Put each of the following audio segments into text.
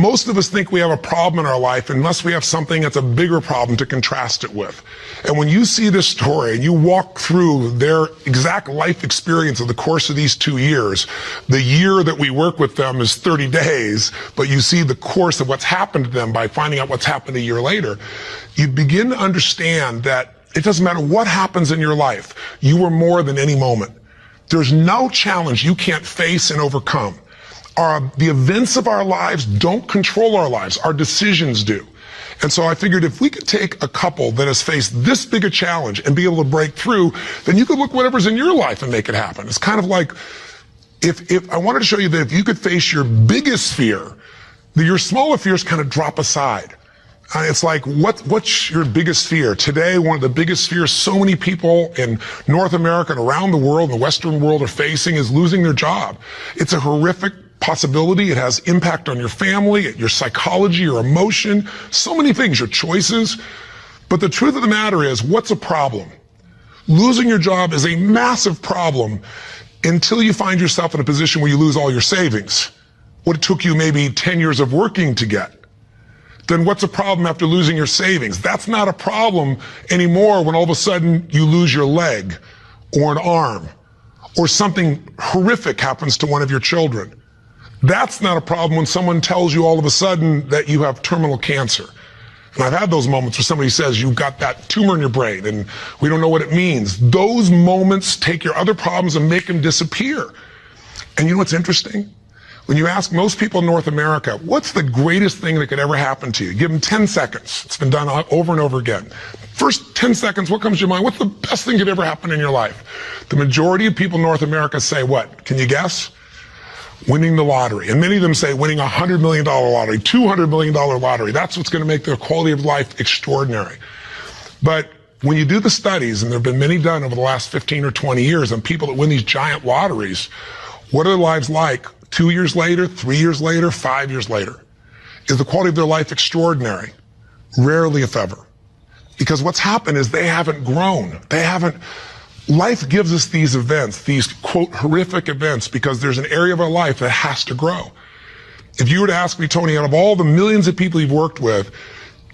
most of us think we have a problem in our life unless we have something that's a bigger problem to contrast it with. And when you see this story and you walk through their exact life experience of the course of these 2 years, the year that we work with them is 30 days, but you see the course of what's happened to them by finding out what's happened a year later, you begin to understand that it doesn't matter what happens in your life, you are more than any moment. There's no challenge you can't face and overcome. The events of our lives don't control our lives, our decisions do. And so I figured if we could take a couple that has faced this big a challenge and be able to break through, then you could look whatever's in your life and make it happen. It's kind of like, if I wanted to show you that if you could face your biggest fear, your smaller fears kind of drop aside. It's like, what's your biggest fear? Today, one of the biggest fears so many people in North America and around the world, the Western world, are facing is losing their job. It's a horrific possibility. It has impact on your family, your psychology, your emotion, so many things, your choices. But the truth of the matter is, what's a problem? Losing your job is a massive problem until you find yourself in a position where you lose all your savings. What it took you maybe 10 years of working to get. Then what's a problem after losing your savings? That's not a problem anymore when all of a sudden you lose your leg or an arm or something horrific happens to one of your children. That's not a problem when someone tells you all of a sudden that you have terminal cancer. And I've had those moments where somebody says you've got that tumor in your brain and we don't know what it means. Those moments take your other problems and make them disappear. And you know what's interesting? When you ask most people in North America, what's the greatest thing that could ever happen to you? Give them 10 seconds. It's been done over and over again. First 10 seconds, what comes to your mind? What's the best thing that could ever happen in your life? The majority of people in North America say what? Can you guess? Winning the lottery. And many of them say winning a $100 million lottery, $200 million lottery. That's what's going to make their quality of life extraordinary. But when you do the studies, and there have been many done over the last 15 or 20 years on people that win these giant lotteries, what are their lives like 2 years later, 3 years later, 5 years later? Is the quality of their life extraordinary? Rarely, if ever. Because what's happened is they haven't grown. Life gives us these events, these, quote, horrific events, because there's an area of our life that has to grow. If you were to ask me, Tony, out of all the millions of people you've worked with,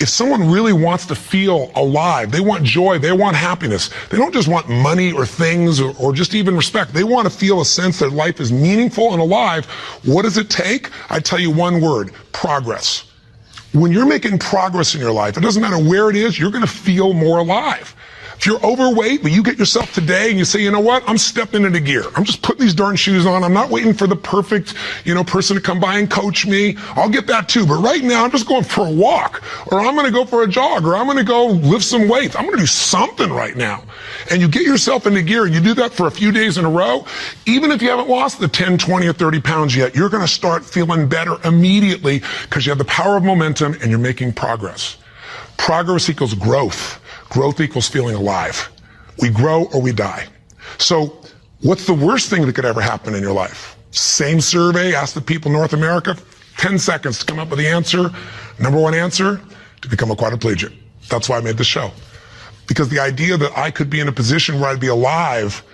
if someone really wants to feel alive, they want joy, they want happiness, they don't just want money or things or just even respect. They want to feel a sense that life is meaningful and alive. What does it take? I tell you one word: progress. When you're making progress in your life, it doesn't matter where it is, you're going to feel more alive. If you're overweight, but you get yourself today and you say, you know what, I'm stepping into gear. I'm just putting these darn shoes on. I'm not waiting for the perfect, person to come by and coach me. I'll get that too. But right now, I'm just going for a walk, or I'm going to go for a jog, or I'm going to go lift some weights. I'm going to do something right now. And you get yourself into gear and you do that for a few days in a row. Even if you haven't lost the 10, 20, or 30 pounds yet, you're going to start feeling better immediately because you have the power of momentum and you're making progress. Progress equals growth. Growth equals feeling alive. We grow or we die. So what's the worst thing that could ever happen in your life? Same survey, ask the people in North America, 10 seconds to come up with the answer. Number one answer, to become a quadriplegic. That's why I made this show. Because the idea that I could be in a position where I'd be alive,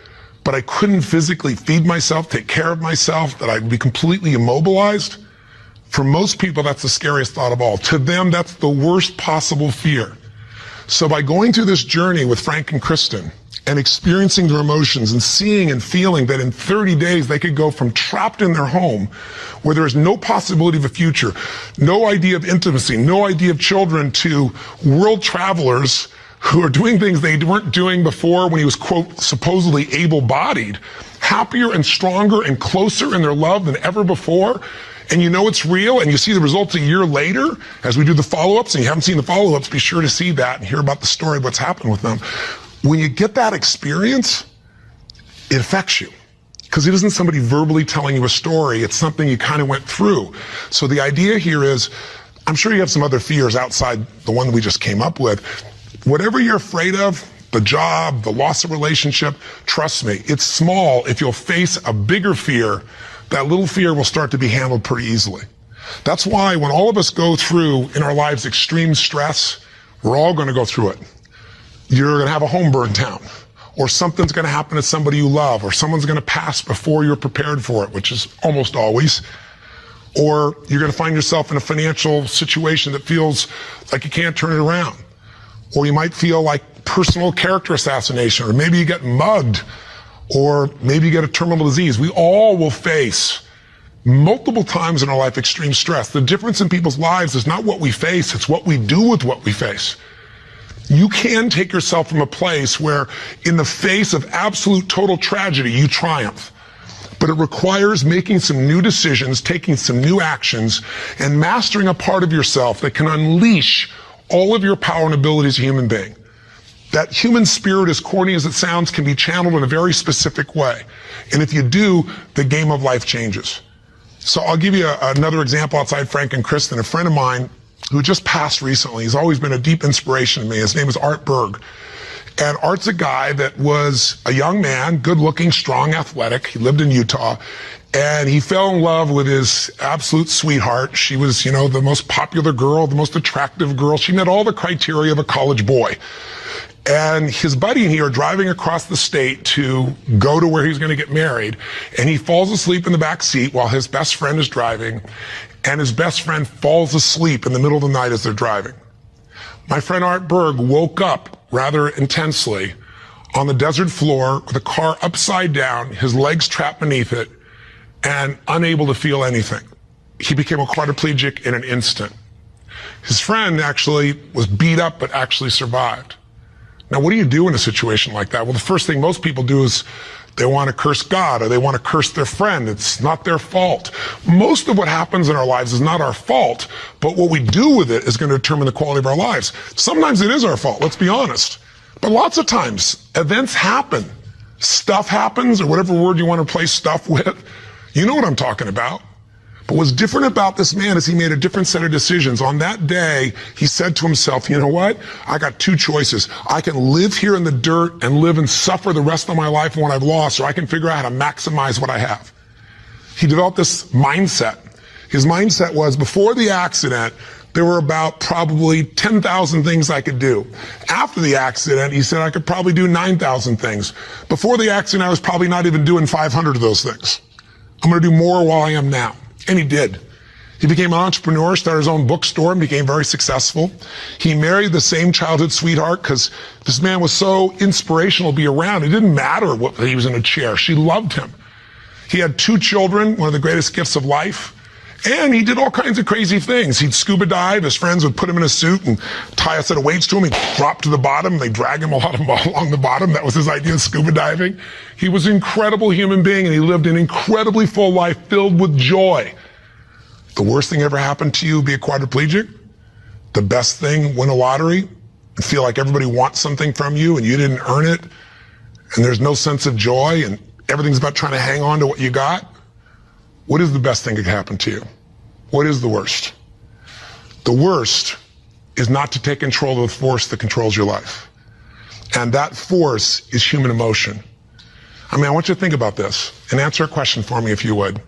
but I couldn't physically feed myself, take care of myself, that I'd be completely immobilized, for most people, that's the scariest thought of all. To them, that's the worst possible fear. So by going through this journey with Frank and Kristen and experiencing their emotions and seeing and feeling that in 30 days they could go from trapped in their home where there is no possibility of a future, no idea of intimacy, no idea of children, to world travelers who are doing things they weren't doing before when he was, quote, supposedly able-bodied, happier and stronger and closer in their love than ever before. And you know it's real, and you see the results a year later as we do the follow-ups, and you haven't seen the follow-ups, be sure to see that and hear about the story of what's happened with them. When you get that experience, it affects you. Because it isn't somebody verbally telling you a story, it's something you kind of went through. So the idea here is, I'm sure you have some other fears outside the one we just came up with. Whatever you're afraid of, the job, the loss of relationship, trust me, it's small. If you'll face a bigger fear, that little fear will start to be handled pretty easily. That's why when all of us go through in our lives extreme stress, we're all going to go through it. You're going to have a home burned down, or something's going to happen to somebody you love, or someone's going to pass before you're prepared for it, which is almost always. Or you're going to find yourself in a financial situation that feels like you can't turn it around. Or you might feel like personal character assassination, or maybe you get mugged, or maybe you get a terminal disease. We all will face multiple times in our life extreme stress. The difference in people's lives is not what we face, it's what we do with what we face. You can take yourself from a place where in the face of absolute total tragedy, you triumph. But it requires making some new decisions, taking some new actions, and mastering a part of yourself that can unleash all of your power and ability as a human being. That human spirit, as corny as it sounds, can be channeled in a very specific way. And if you do, the game of life changes. So I'll give you another example outside Frank and Kristen. A friend of mine who just passed recently, he's always been a deep inspiration to me. His name is Art Berg. And Art's a guy that was a young man, good-looking, strong, athletic. He lived in Utah. And he fell in love with his absolute sweetheart. She was, the most popular girl, the most attractive girl. She met all the criteria of a college boy. And his buddy and he are driving across the state to go to where he's going to get married. And he falls asleep in the back seat while his best friend is driving. And his best friend falls asleep in the middle of the night as they're driving. My friend Art Berg woke up rather intensely on the desert floor with the car upside down, his legs trapped beneath it, and unable to feel anything. He became a quadriplegic in an instant. His friend actually was beat up but actually survived. Now, what do you do in a situation like that? Well, the first thing most people do is they want to curse God or they want to curse their friend. It's not their fault. Most of what happens in our lives is not our fault, but what we do with it is going to determine the quality of our lives. Sometimes it is our fault, let's be honest. But lots of times, events happen. Stuff happens, or whatever word you want to replace stuff with. You know what I'm talking about. But what's different about this man is he made a different set of decisions. On that day, he said to himself, you know what? I got two choices. I can live here in the dirt and live and suffer the rest of my life on what I've lost, or I can figure out how to maximize what I have. He developed this mindset. His mindset was, before the accident, there were about probably 10,000 things I could do. After the accident, he said I could probably do 9,000 things. Before the accident, I was probably not even doing 500 of those things. I'm going to do more while I am now. And he did. He became an entrepreneur, started his own bookstore, and became very successful. He married the same childhood sweetheart because this man was so inspirational to be around. It didn't matter what he was in a chair. She loved him. He had 2 children, one of the greatest gifts of life. And he did all kinds of crazy things. He'd scuba dive. His friends would put him in a suit and tie a set of weights to him. He'd drop to the bottom. They'd drag him along the bottom. That was his idea of scuba diving. He was an incredible human being, and he lived an incredibly full life filled with joy. The worst thing ever happened to you, be a quadriplegic? The best thing, win a lottery and feel like everybody wants something from you and you didn't earn it, and there's no sense of joy and everything's about trying to hang on to what you got? What is the best thing that could happen to you? What is the worst? The worst is not to take control of the force that controls your life. And that force is human emotion. I want you to think about this and answer a question for me if you would.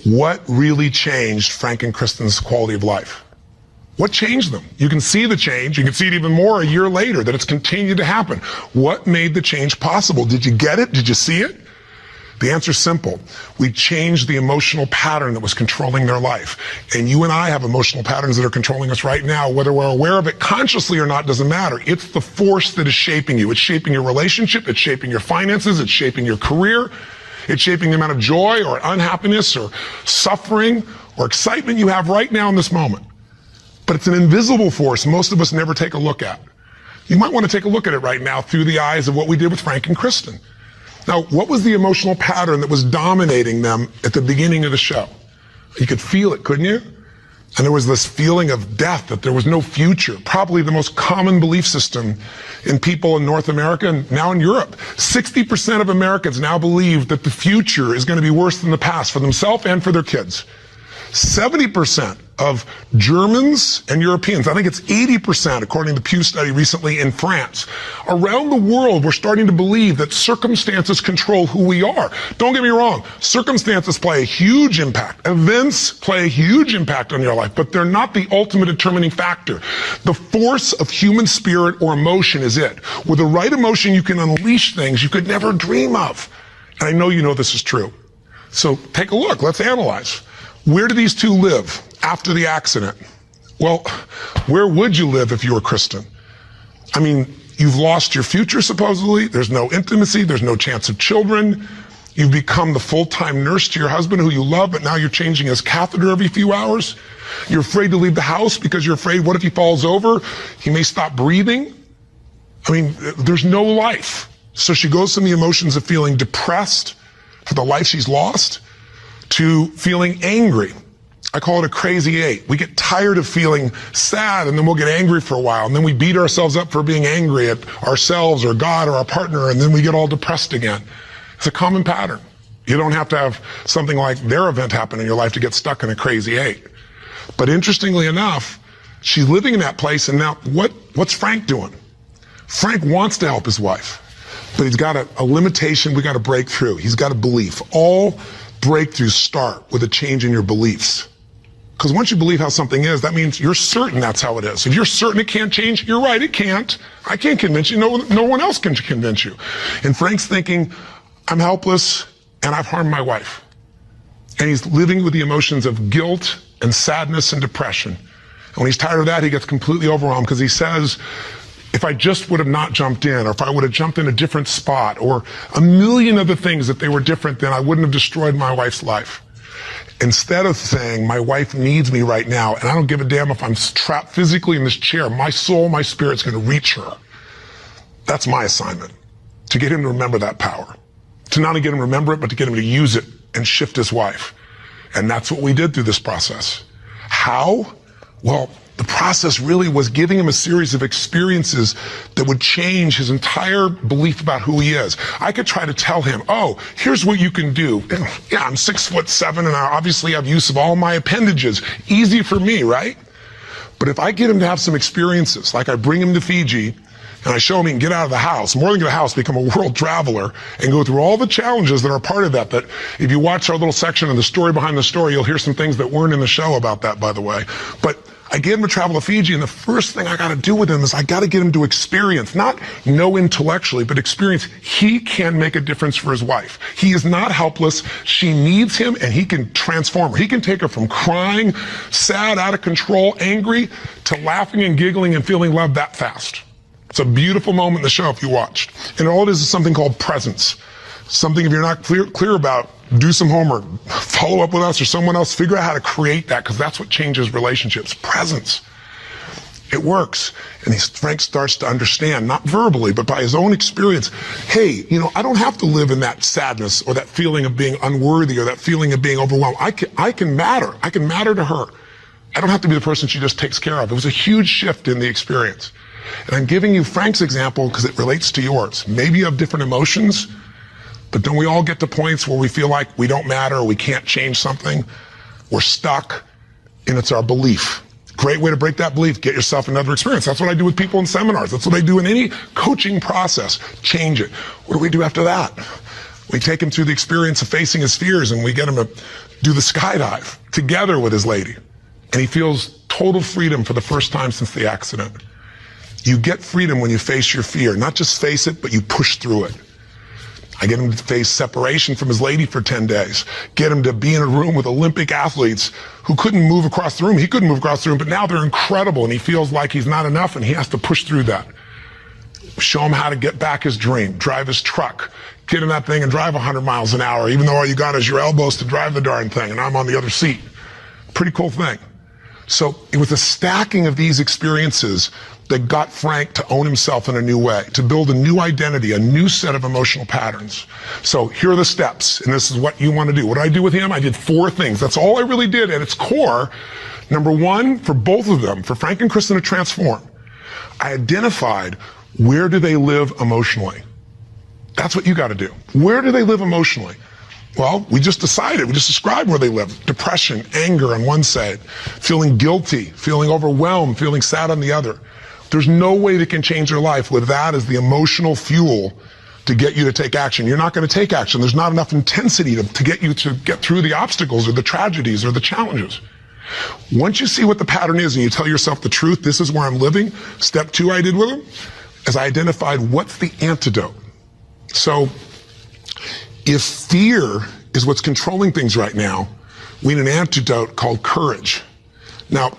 What really changed Frank and Kristen's quality of life? What changed them? You can see the change. You can see it even more a year later, that it's continued to happen. What made the change possible? Did you get it? Did you see it? The answer is simple. We changed the emotional pattern that was controlling their life. And you and I have emotional patterns that are controlling us right now. Whether we're aware of it consciously or not doesn't matter. It's the force that is shaping you. It's shaping your relationship. It's shaping your finances. It's shaping your career. It's shaping the amount of joy or unhappiness or suffering or excitement you have right now in this moment. But it's an invisible force most of us never take a look at. You might want to take a look at it right now through the eyes of what we did with Frank and Kristen. Now, what was the emotional pattern that was dominating them at the beginning of the show? You could feel it, couldn't you? And there was this feeling of death, that there was no future. Probably the most common belief system in people in North America and now in Europe. 60% of Americans now believe that the future is going to be worse than the past for themselves and for their kids. 70% of Germans and Europeans, I think it's 80%, according to the Pew study recently in France. Around the world, we're starting to believe that circumstances control who we are. Don't get me wrong, circumstances play a huge impact. Events play a huge impact on your life, but they're not the ultimate determining factor. The force of human spirit or emotion is it. With the right emotion, you can unleash things you could never dream of. And I know you know this is true. So take a look, let's analyze. Where do these two live after the accident? Well, where would you live if you were Kristen? I mean, you've lost your future, supposedly. There's no intimacy. There's no chance of children. You've become the full-time nurse to your husband who you love, but now you're changing his catheter every few hours. You're afraid to leave the house because you're afraid, what if he falls over? He may stop breathing. I mean, there's no life. So she goes from the emotions of feeling depressed for the life she's lost to feeling angry. I call it a crazy eight. We get tired of feeling sad, and then we'll get angry for a while, and then we beat ourselves up for being angry at ourselves or God or our partner, and then we get all depressed again. It's a common pattern. You don't have to have something like their event happen in your life to get stuck in a crazy eight. But interestingly enough, she's living in that place, and now what's Frank doing? Frank wants to help his wife, but he's got a limitation we got to break through. He's got a belief. All breakthroughs start with a change in your beliefs. Because once you believe how something is, that means you're certain that's how it is. If you're certain it can't change, you're right, it can't. I can't convince you. No one else can convince you. And Frank's thinking, I'm helpless and I've harmed my wife. And he's living with the emotions of guilt and sadness and depression. And when he's tired of that, he gets completely overwhelmed because he says, if I just would have not jumped in, or if I would have jumped in a different spot, or a million other things that they were different, then I wouldn't have destroyed my wife's life. Instead of saying, my wife needs me right now, and I don't give a damn if I'm trapped physically in this chair, my soul, my spirit's going to reach her. That's my assignment, to get him to remember that power. To not only get him to remember it, but to get him to use it and shift his wife. And that's what we did through this process. How? Well, the process really was giving him a series of experiences that would change his entire belief about who he is. I could try to tell him, oh, here's what you can do. Yeah, I'm 6'7" and I obviously have use of all my appendages. Easy for me, right? But if I get him to have some experiences, like I bring him to Fiji and I show him he can get out of the house, more than get out of the house, become a world traveler and go through all the challenges that are part of that if you watch our little section of the story behind the story, you'll hear some things that weren't in the show about that, by the way. But I get him to travel to Fiji, and the first thing I got to do with him is I got to get him to experience, not know intellectually, but experience he can make a difference for his wife. He is not helpless. She needs him, and he can transform her. He can take her from crying, sad, out of control, angry, to laughing and giggling and feeling love that fast. It's a beautiful moment in the show if you watched. And all it is something called presence. Something if you're not clear about, do some homework, follow up with us or someone else, figure out how to create that, because that's what changes relationships. Presence. It works. And Frank starts to understand, not verbally, but by his own experience, hey, I don't have to live in that sadness or that feeling of being unworthy or that feeling of being overwhelmed. I can matter. I can matter to her. I don't have to be the person she just takes care of. It was a huge shift in the experience. And I'm giving you Frank's example because it relates to yours. Maybe you have different emotions, but don't we all get to points where we feel like we don't matter or we can't change something? We're stuck, and it's our belief. Great way to break that belief, get yourself another experience. That's what I do with people in seminars. That's what I do in any coaching process. Change it. What do we do after that? We take him through the experience of facing his fears, and we get him to do the skydive together with his lady. And he feels total freedom for the first time since the accident. You get freedom when you face your fear. Not just face it, but you push through it. I get him to face separation from his lady for 10 days. Get him to be in a room with Olympic athletes who couldn't move across the room. He couldn't move across the room, but now they're incredible, and he feels like he's not enough, and he has to push through that. Show him how to get back his dream, drive his truck, get in that thing and drive 100 miles an hour, even though all you got is your elbows to drive the darn thing, and I'm on the other seat. Pretty cool thing. So it was a stacking of these experiences that got Frank to own himself in a new way, to build a new identity, a new set of emotional patterns. So here are the steps, and this is what you want to do. What did I do with him? I did 4 things. That's all I really did at its core. Number 1, for both of them, for Frank and Kristen to transform, I identified where do they live emotionally. That's what you got to do. Where do they live emotionally? Well, we just decided, we just described where they live. Depression, anger on one side, feeling guilty, feeling overwhelmed, feeling sad on the other. There's no way they can change their life with that as the emotional fuel to get you to take action. You're not going to take action. There's not enough intensity to get you to get through the obstacles or the tragedies or the challenges. Once you see what the pattern is and you tell yourself the truth, this is where I'm living, step 2 I did with them, is I identified what's the antidote. So if fear is what's controlling things right now, we need an antidote called courage. Now,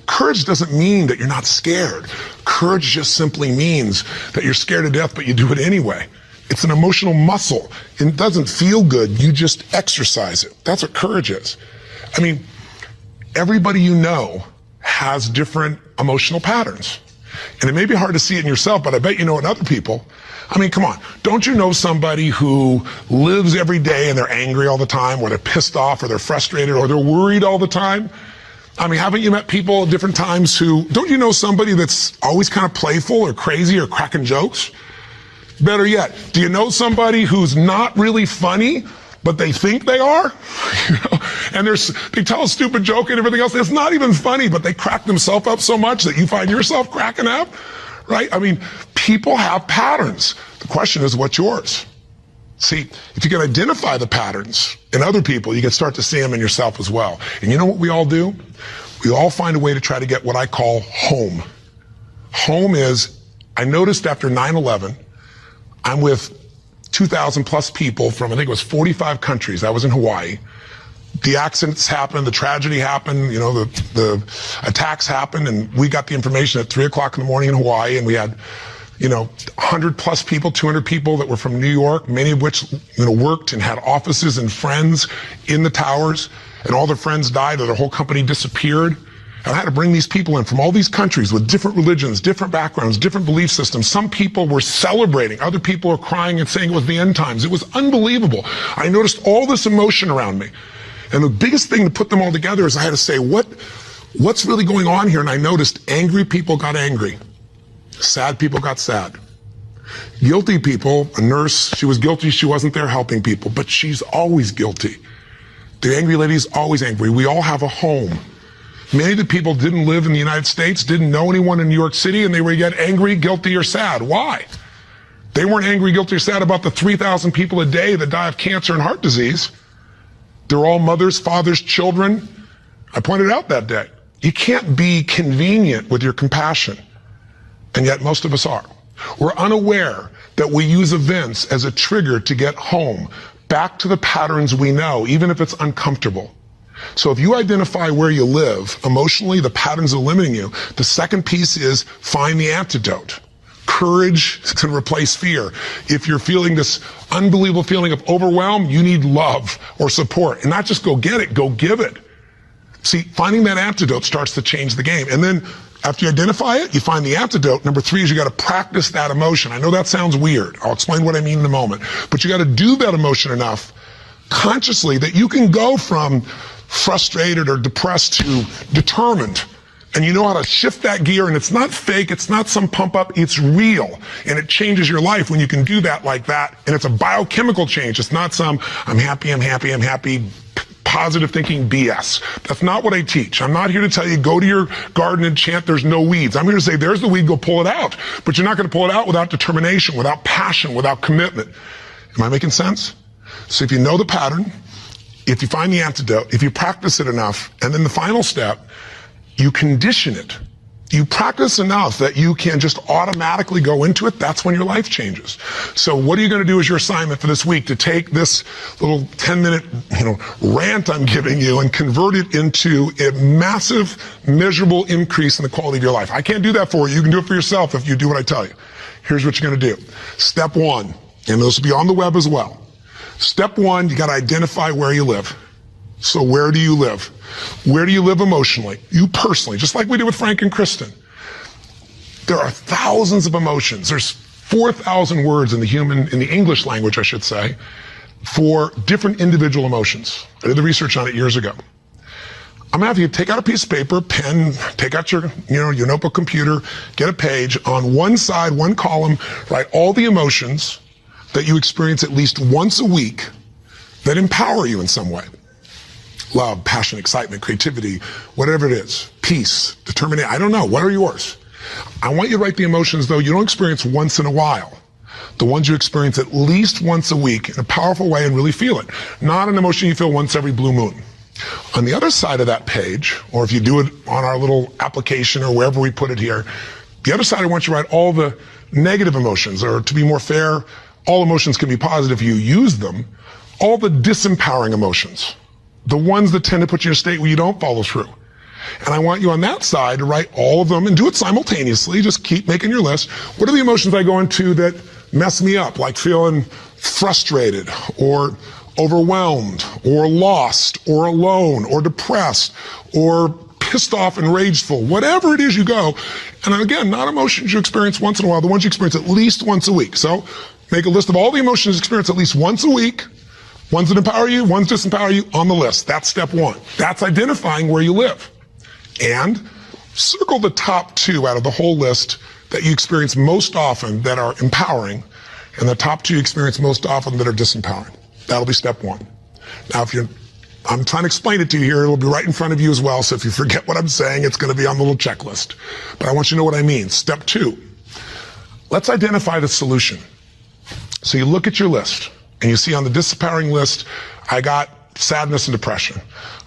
courage doesn't mean that you're not scared. Courage just simply means that you're scared to death, but you do it anyway. It's an emotional muscle. It doesn't feel good. You just exercise it. That's what courage is. I mean, everybody you know has different emotional patterns. And it may be hard to see it in yourself, but I bet you know it in other people. I mean, come on. Don't you know somebody who lives every day and they're angry all the time, or they're pissed off, or they're frustrated, or they're worried all the time? I mean, haven't you met people at different times don't you know somebody that's always kind of playful or crazy or cracking jokes? Better yet, do you know somebody who's not really funny, but they think they are? And they tell a stupid joke and everything else. It's not even funny, but they crack themselves up so much that you find yourself cracking up, right? I mean, people have patterns. The question is, what's yours? See, if you can identify the patterns in other people, you can start to see them in yourself as well. And you know what we all do? We all find a way to try to get what I call home. Home is, I noticed after 9/11, I'm with 2,000 plus people from, I think it was 45 countries. I was in Hawaii. The accidents happened, the tragedy happened, the attacks happened, and we got the information at 3 o'clock in the morning in Hawaii, and we had 100 plus people, 200 people that were from New York, many of which, worked and had offices and friends in the towers, and all their friends died or their whole company disappeared. And I had to bring these people in from all these countries with different religions, different backgrounds, different belief systems. Some people were celebrating. Other people were crying and saying it was the end times. It was unbelievable. I noticed all this emotion around me. And the biggest thing to put them all together is I had to say, what's really going on here? And I noticed angry people got angry. Sad people got sad. Guilty people, a nurse, she was guilty, she wasn't there helping people, but she's always guilty. The angry lady's always angry. We all have a home. Many of the people didn't live in the United States, didn't know anyone in New York City, and they were yet angry, guilty, or sad. Why? They weren't angry, guilty, or sad about the 3,000 people a day that die of cancer and heart disease. They're all mothers, fathers, children. I pointed out that day. You can't be convenient with your compassion, and yet most of us are. We're unaware that we use events as a trigger to get home, back to the patterns we know, even if it's uncomfortable. So if you identify where you live, emotionally, the patterns are limiting you, the second piece is find the antidote. Courage can replace fear. If you're feeling this unbelievable feeling of overwhelm, you need love or support. And not just go get it, go give it. See, finding that antidote starts to change the game. And then after you identify it, you find the antidote. Number 3 is you got to practice that emotion. I know that sounds weird. I'll explain what I mean in a moment. But you got to do that emotion enough consciously that you can go from frustrated or depressed to determined. And you know how to shift that gear, and it's not fake, it's not some pump up, it's real. And it changes your life when you can do that like that. And it's a biochemical change. It's not some I'm happy, positive thinking BS. That's not what I teach. I'm not here to tell you go to your garden and chant there's no weeds. I'm here to say there's the weed, go pull it out. But you're not going to pull it out without determination, without passion, without commitment. Am I making sense? So if you know the pattern, if you find the antidote, if you practice it enough, and then the final step, you condition it. You practice enough that you can just automatically go into it. That's when your life changes. So what are you going to do as your assignment for this week? To take this little 10-minute, rant I'm giving you and convert it into a massive, measurable increase in the quality of your life. I can't do that for you. You can do it for yourself if you do what I tell you. Here's what you're going to do. Step 1, and this will be on the web as well. Step 1, you got to identify where you live. So where do you live? Where do you live emotionally? You personally, just like we did with Frank and Kristen. There are thousands of emotions. There's 4,000 words in the English language, I should say, for different individual emotions. I did the research on it years ago. I'm gonna have you take out a piece of paper, pen, take out your notebook, computer, get a page. On one side, one column, write all the emotions that you experience at least once a week that empower you in some way. Love, passion, excitement, creativity, whatever it is. Peace, determination, I don't know, what are yours? I want you to write the emotions, though, you don't experience once in a while. The ones you experience at least once a week in a powerful way and really feel it. Not an emotion you feel once every blue moon. On the other side of that page, or if you do it on our little application or wherever we put it here, the other side I want you to write all the negative emotions, or to be more fair, all emotions can be positive if you use them, all the disempowering emotions. the ones that tend to put you in a state where you don't follow through. And I want you on that side to write all of them and do it simultaneously. Just keep making your list. What are the emotions I go into that mess me up, like feeling frustrated or overwhelmed or lost or alone or depressed or pissed off and rageful, whatever it is you go. And again, not emotions you experience once in a while, the ones you experience at least once a week. So make a list of all the emotions you experience at least once a week, ones that empower you, ones that disempower you on the list. That's step one. That's identifying where you live. And circle the top 2 out of the whole list that you experience most often that are empowering, and the top 2 you experience most often that are disempowering. That'll be step 1. Now, I'm trying to explain it to you here. It'll be right in front of you as well. So if you forget what I'm saying, it's going to be on the little checklist. But I want you to know what I mean. Step 2. Let's identify the solution. So you look at your list and you see on the disempowering list, I got sadness and depression,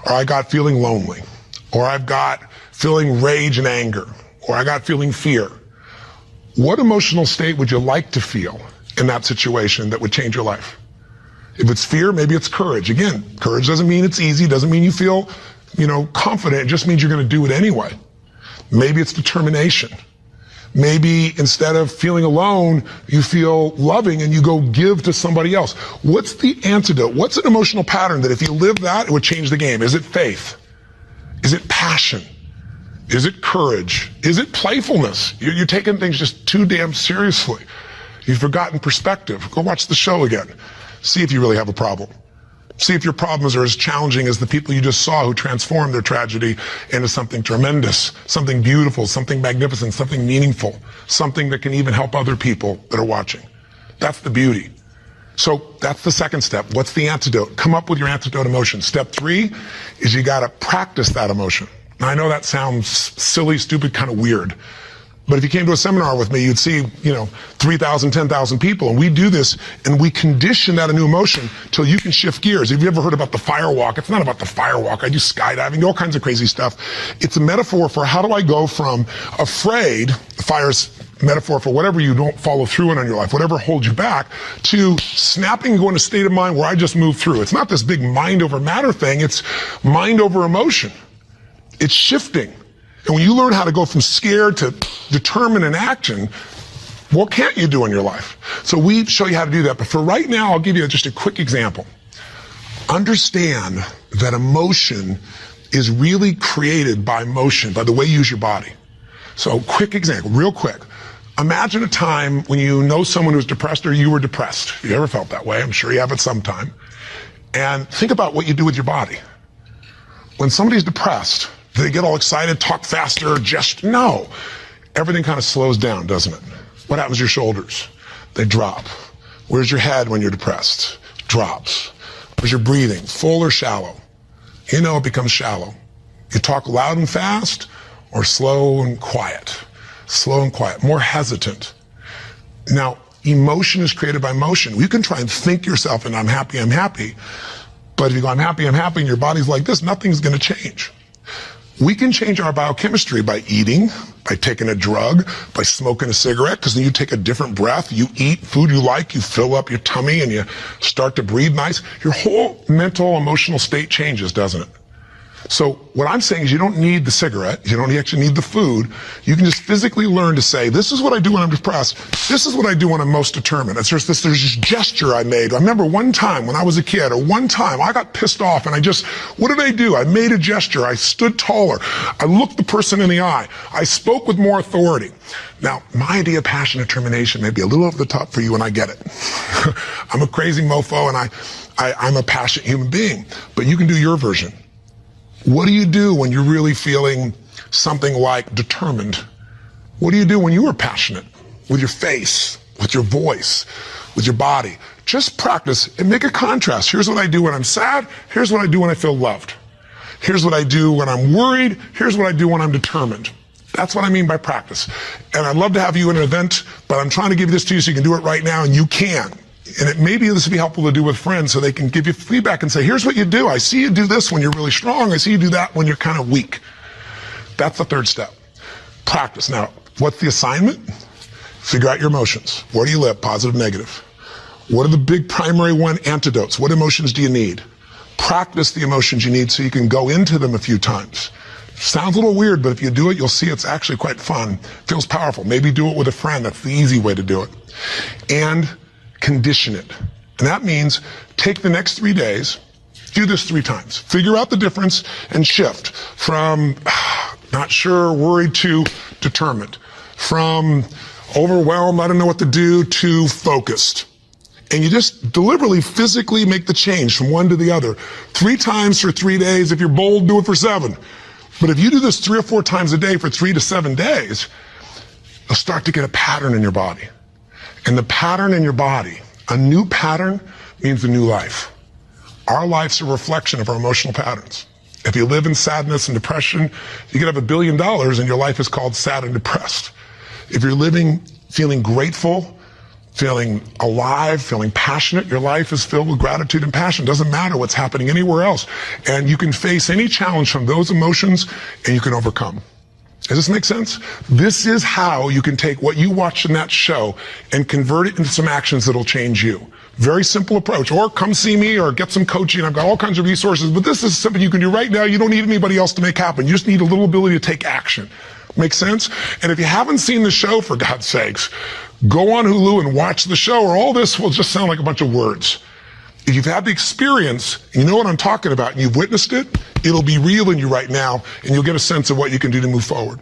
or I got feeling lonely, or I've got feeling rage and anger, or I got feeling fear. What emotional state would you like to feel in that situation that would change your life? If it's fear, maybe it's courage. Again, courage doesn't mean it's easy, doesn't mean you feel, confident. It just means you're going to do it anyway. Maybe it's determination. Maybe instead of feeling alone, you feel loving and you go give to somebody else. What's the antidote? What's an emotional pattern that if you live that, it would change the game? Is it faith? Is it passion? Is it courage? Is it playfulness? You're taking things just too damn seriously. You've forgotten perspective. Go watch the show again. See if you really have a problem. See if your problems are as challenging as the people you just saw who transformed their tragedy into something tremendous, something beautiful, something magnificent, something meaningful, something that can even help other people that are watching. That's the beauty. So that's the second step. What's the antidote? Come up with your antidote emotion. Step 3 is you got to practice that emotion. Now, I know that sounds silly, stupid, kind of weird. But if you came to a seminar with me, you'd see, 3,000, 10,000 people, and we do this, and we condition that a new emotion till you can shift gears. Have you ever heard about the fire walk? It's not about the fire walk. I do skydiving, all kinds of crazy stuff. It's a metaphor for how do I go from afraid, fire's metaphor for whatever you don't follow through on your life, whatever holds you back, to snapping and going to a state of mind where I just move through. It's not this big mind over matter thing. It's mind over emotion. It's shifting. And when you learn how to go from scared to determined in action, what can't you do in your life? So we show you how to do that. But for right now, I'll give you just a quick example. Understand that emotion is really created by motion, by the way you use your body. So quick example, real quick. Imagine a time when you know someone who's depressed or you were depressed. If you ever felt that way, I'm sure you have at some time. And think about what you do with your body. When somebody's depressed, do they get all excited, talk faster, gesture? No. Everything kind of slows down, doesn't it? What happens to your shoulders? They drop. Where's your head when you're depressed? Drops. Where's your breathing? Full or shallow? It becomes shallow. You talk loud and fast or slow and quiet? Slow and quiet, more hesitant. Now, emotion is created by motion. You can try and think yourself and I'm happy. But if you go, I'm happy, and your body's like this, nothing's going to change. We can change our biochemistry by eating, by taking a drug, by smoking a cigarette, because then you take a different breath, you eat food you like, you fill up your tummy, and you start to breathe nice. Your whole mental, emotional state changes, doesn't it? So what I'm saying is you don't need the cigarette, you don't actually need the food. You can just physically learn to say, this is what I do when I'm depressed, this is what I do when I'm most determined. There's this gesture I made. I remember one time when I was a kid, or one time I got pissed off and what did I do? I made a gesture, I stood taller, I looked the person in the eye, I spoke with more authority. Now, my idea of passion and determination may be a little over the top for you, and I get it. I'm a crazy mofo and I'm a passionate human being, but you can do your version. What do you do when you're really feeling something like determined? What do you do when you are passionate? With your face, with your voice, with your body. Just practice and make a contrast. Here's what I do when I'm sad. Here's what I do when I feel loved. Here's what I do when I'm worried. Here's what I do when I'm determined. That's what I mean by practice. And I'd love to have you in an event, but I'm trying to give this to you so you can do it right now, and you can. And maybe this would be helpful to do with friends so they can give you feedback and say, here's what you do. I see you do this when you're really strong. I see you do that when you're kind of weak. That's the third step. Practice. Now, what's the assignment? Figure out your emotions. Where do you live? Positive, negative. What are the big primary antidotes? What emotions do you need? practice the emotions you need so you can go into them a few times. Sounds a little weird, but if you do it, you'll see it's actually quite fun. Feels powerful. Maybe do it with a friend. That's the easy way to do it. And condition it. And that means take the next 3 days, do this 3 times. Figure out the difference and shift from not sure, worried to determined. From overwhelmed, I don't know what to do, to focused. And you just deliberately, physically make the change from one to the other. 3 times for 3 days. If you're bold, do it for 7. But if you do this 3 or 4 times a day for 3 to 7 days, you'll start to get a pattern in your body. And the pattern in your body, a new pattern, means a new life. Our life's a reflection of our emotional patterns. If you live in sadness and depression, you could have $1 billion and your life is called sad and depressed. If you're living feeling grateful, feeling alive, feeling passionate, your life is filled with gratitude and passion. Doesn't matter what's happening anywhere else. And you can face any challenge from those emotions and you can overcome. Does this make sense? This is how you can take what you watched in that show and convert it into some actions that'll change you. Very simple approach. Or come see me or get some coaching. I've got all kinds of resources, but this is something you can do right now. You don't need anybody else to make happen. You just need a little ability to take action. Make sense? And if you haven't seen the show, for God's sakes, go on Hulu and watch the show, or all this will just sound like a bunch of words. If you've had the experience, you know what I'm talking about, and you've witnessed it, it'll be real in you right now, and you'll get a sense of what you can do to move forward.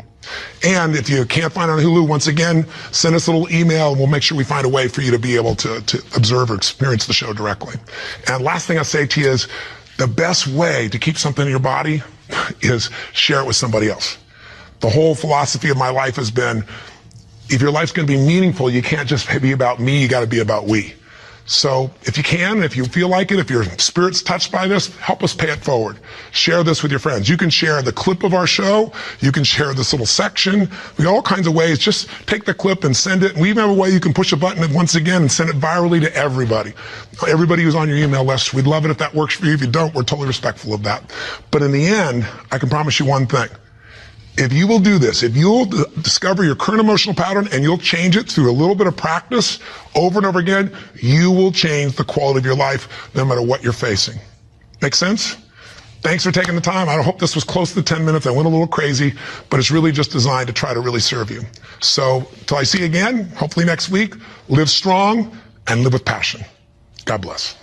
And if you can't find it on Hulu, once again, send us a little email, and we'll make sure we find a way for you to be able to observe or experience the show directly. And last thing I'll say to you is, the best way to keep something in your body is share it with somebody else. The whole philosophy of my life has been, if your life's going to be meaningful, you can't just be about me, you got to be about we. So if you can, if you feel like it, if your spirit's touched by this, help us pay it forward. Share this with your friends. You can share the clip of our show. You can share this little section. We got all kinds of ways. Just take the clip and send it. And we even have a way you can push a button once again and send it virally to everybody. Everybody who's on your email list. We'd love it if that works for you. If you don't, we're totally respectful of that. But in the end, I can promise you one thing. If you will do this, if you'll discover your current emotional pattern and you'll change it through a little bit of practice over and over again, you will change the quality of your life no matter what you're facing. Make sense? Thanks for taking the time. I hope this was close to 10 minutes. I went a little crazy, but it's really just designed to try to really serve you. So till I see you again, hopefully next week, live strong and live with passion. God bless.